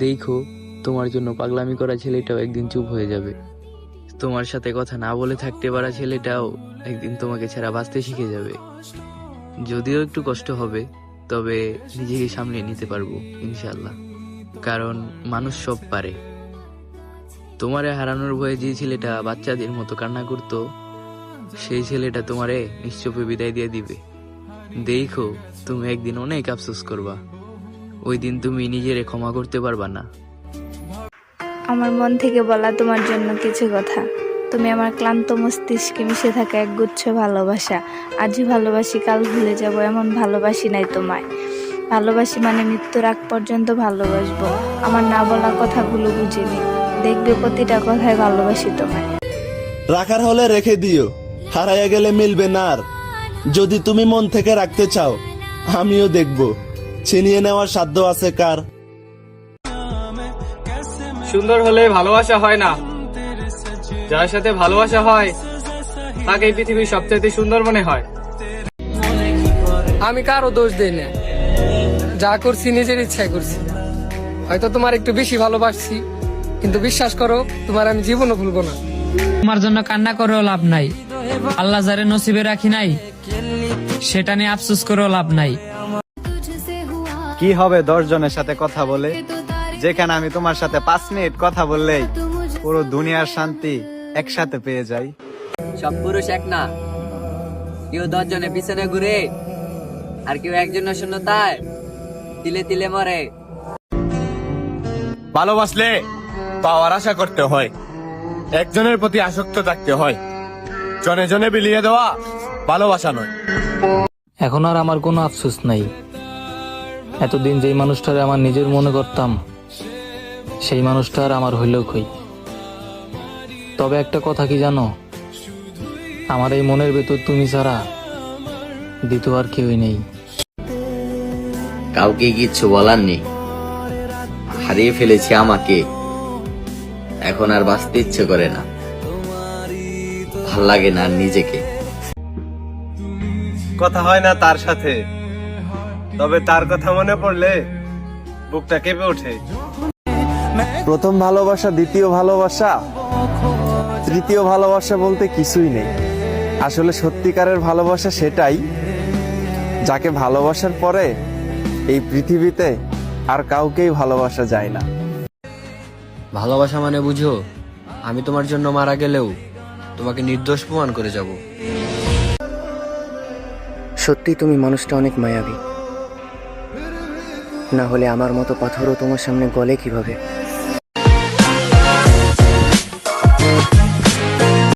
দেখো, তোমার জন্য পাগলামি করা ছেলেটাও একদিন চুপ হয়ে যাবে। তোমার সাথে কথা না বলে থাকতে পারা ছেলেটাও একদিন তোমাকে ছাড়া বাঁচতে শিখে যাবে। যদিও একটু কষ্ট হবে, তবে নিজেকে সামলে নিতে পারবো ইনশাল্লাহ। কারণ মানুষ সব পারে। তোমারে হারানোর ভয়ে যে ছেলেটা বাচ্চাদের মতো কান্না করতো, সেই ছেলেটা তোমারে নিশ্চুপে বিদায় দিয়ে দিবে। দেখো, তুমি একদিন অনেক আফসোস করবা। ওই দিন তুমি নিজেরে ক্ষমা করতে পারবা না। আমার মন থেকে বলা তোমার জন্য কিছু কথা। তুমি আমার ক্লান্ত মস্তিষ্কে মিশে থাকা একগুচ্ছ ভালোবাসা। আজই ভালোবাসি, কাল ভুলে যাব, এমন ভালোবাসি নাই তোমায়। ভালোবাসি মানে মৃত্যুর আগ পর্যন্ত ভালোবাসবো। আমার না বলা কথাগুলো বুঝিনি, দেখবে প্রতিটা কথায় ভালোবাসি তোমায়। রাখার হলে রেখে দিও, হারাইয়া গেলে মিলবে না আর। যদি তুমি মন থেকে রাখতে চাও, আমিও দেখব ছিনিয়ে নেওয়ার সাধ্য আছে কার। সুন্দর হলে ভালোবাসা হয় না, যার সাথে ভালোবাসা হয় তাকে এই পৃথিবীর সবচেয়ে সুন্দর মনে হয়। আমি কারো দোষ দেই না, যা করছি নিজের ইচ্ছায় করছি। হয়তো তোমার একটু বেশি ভালোবাসছি, কিন্তু বিশ্বাস করো, তোমার আমি জীবনও ভুলবো না। তোমার জন্য কান্না করেও লাভ নাই। আল্লাহ যারে নসিবে রাখি নাই, সেটা নিয়ে আফসোস করেও লাভ নাই। কি হবে 10 জনের সাথে কথা বলে, যেখানে আমি তোমার সাথে 5 মিনিট কথা বললেই পুরো দুনিয়ার শান্তি একসাথে পেয়ে যাই। সব পুরুষ এক না, কেউ 10 জনের পিছনে ঘুরে আর কেউ একজনের শূন্যতায় তিলে তিলে মরে। ভালোবাসলে পাওয়ার আশা করতে হয়, একজনের প্রতি আসক্ত থাকতে হয়। জনে জনে বিলিয়ে দেওয়া ভালোবাসা নয়। এখন আর আমার কোনো আফসোস নাই। এতদিন যেই মানুষটারে আমার নিজের মনে করতাম, সেই মানুষটা আর আমার হইলেও কই। তবে একটা কথা কি জানো, আমার এই মনের ভেতর তুমি ছাড়া দ্বিতীয় আর কেউই নেই। কাউকে কিচ্ছু বলার নেই, হারিয়ে ফেলেছি আমাকে। এখন আর বাঁচতে ইচ্ছে করে না, ভাল লাগে না আর নিজেকে। কথা হয় না তার সাথে, তবে তার কথা মনে পড়লে বুকটা কেঁপে ওঠে। প্রথম ভালোবাসা, দ্বিতীয় ভালোবাসা, তৃতীয় ভালোবাসা বলতে কিছুই নেই। আসলে সত্যিকারের ভালোবাসা সেটাই, যাকে ভালোবাসার পরে এই পৃথিবীতে আর কাউকেই ভালোবাসা যায় না। ভালোবাসা মানে বুঝো, আমি তোমার জন্য মারা গেলেও তোমাকে নির্দোষ প্রমাণ করে যাব। সত্যি তুমি মানুষটা অনেক মায়াবী, না হলে আমার মতো পাথরও তোমার সামনে গলে কিভাবে।